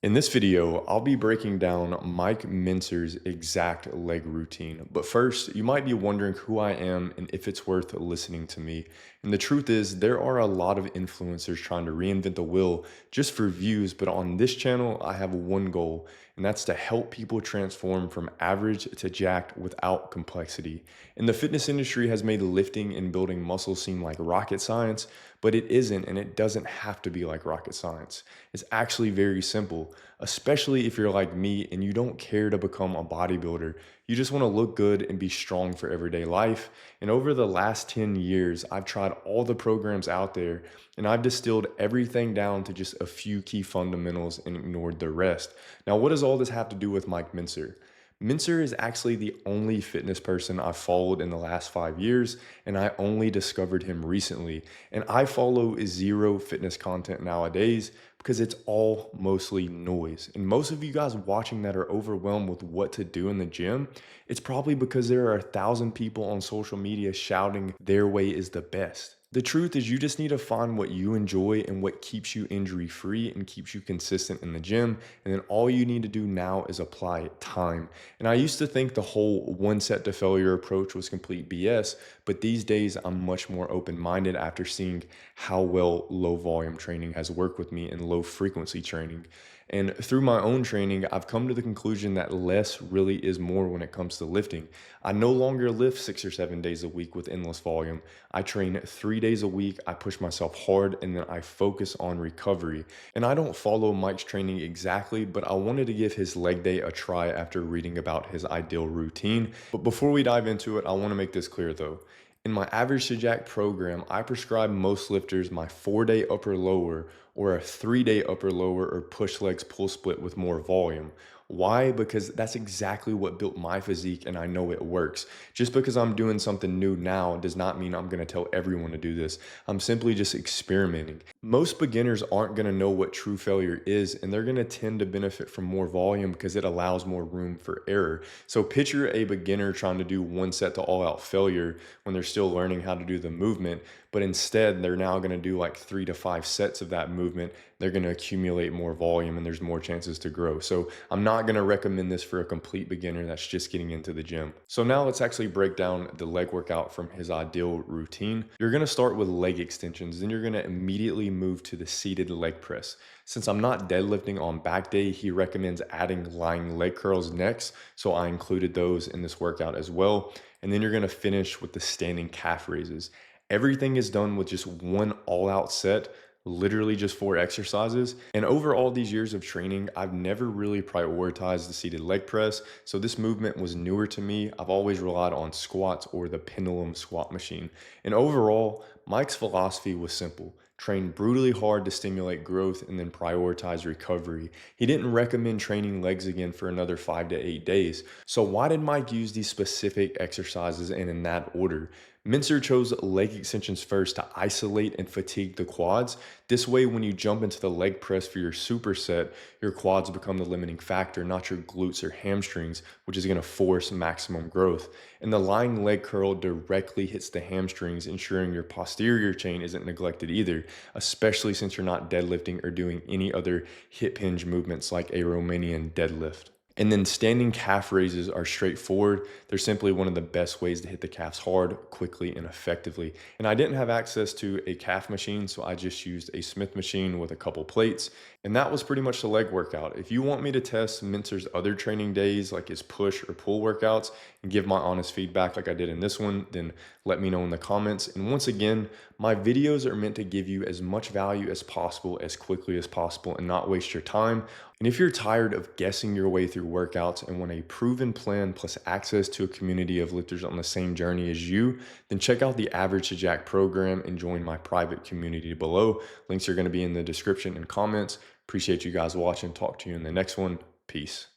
In this video, I'll be breaking down Mike Mentzer's exact leg routine. But first, you might be wondering who I am and if it's worth listening to me. And the truth is, there are a lot of influencers trying to reinvent the wheel just for views. But on this channel, I have one goal, and that's to help people transform from average to jacked without complexity. And the fitness industry has made lifting and building muscle seem like rocket science, but it isn't, and it doesn't have to be like rocket science. It's actually very simple, especially if you're like me and you don't care to become a bodybuilder. You just want to look good and be strong for everyday life. And over the last 10 years, I've tried all the programs out there and I've distilled everything down to just a few key fundamentals and ignored the rest. Now, what does all this have to do with Mike Mentzer? Mentzer is actually the only fitness person I've followed in the last 5 years, and I only discovered him recently. And I follow zero fitness content nowadays because it's all mostly noise. And most of you guys watching that are overwhelmed with what to do in the gym. It's probably because there are 1,000 people on social media shouting their way is the best. The truth is, you just need to find what you enjoy and what keeps you injury free and keeps you consistent in the gym. And then all you need to do now is apply time. And I used to think the whole one set to failure approach was complete BS, but these days I'm much more open minded after seeing how well low volume training has worked with me and low frequency training. And through my own training, I've come to the conclusion that less really is more when it comes to lifting. I no longer lift 6 or 7 days a week with endless volume. I train 3 days a week, I push myself hard, and then I focus on recovery. And I don't follow Mike's training exactly, but I wanted to give his leg day a try after reading about his ideal routine. But before we dive into it, I want to make this clear though. In my average to jack program, I prescribe most lifters my 4 day upper lower or a 3 day upper lower or push legs pull split with more volume. Why? Because that's exactly what built my physique and I know it works. Just because I'm doing something new now does not mean I'm going to tell everyone to do this. I'm simply just experimenting. Most beginners aren't going to know what true failure is, and they're going to tend to benefit from more volume because it allows more room for error. So picture a beginner trying to do one set to all out failure when they're still learning how to do the movement, but instead they're now going to do like 3 to 5 sets of that movement. They're going to accumulate more volume and there's more chances to grow. So I'm not going to recommend this for a complete beginner that's just getting into the gym. So now let's actually break down the leg workout from his ideal routine. You're going to start with leg extensions, then you're going to immediately move to the seated leg press. Since I'm not deadlifting on back day, he recommends adding lying leg curls next. So I included those in this workout as well. And then you're going to finish with the standing calf raises. Everything is done with just one all out set, literally just 4 exercises. And over all these years of training, I've never really prioritized the seated leg press. So this movement was newer to me. I've always relied on squats or the pendulum squat machine. And overall, Mike's philosophy was simple: train brutally hard to stimulate growth and then prioritize recovery. He didn't recommend training legs again for another 5 to 8 days. So why did Mike use these specific exercises and in that order? Mentzer chose leg extensions first to isolate and fatigue the quads. This way, when you jump into the leg press for your superset, your quads become the limiting factor, not your glutes or hamstrings, which is going to force maximum growth. And the lying leg curl directly hits the hamstrings, ensuring your posterior chain isn't neglected either, especially since you're not deadlifting or doing any other hip hinge movements like a Romanian deadlift. And then standing calf raises are straightforward. They're simply one of the best ways to hit the calves hard, quickly, and effectively. And I didn't have access to a calf machine, so I just used a Smith machine with a couple plates. And that was pretty much the leg workout. If you want me to test Mentzer's other training days, like his push or pull workouts, and give my honest feedback like I did in this one, then let me know in the comments. And once again, my videos are meant to give you as much value as possible, as quickly as possible, and not waste your time. And if you're tired of guessing your way through workouts and want a proven plan plus access to a community of lifters on the same journey as you, then check out the Average to Jack program and join my private community below. Links are going to be in the description and comments. Appreciate you guys watching. Talk to you in the next one. Peace.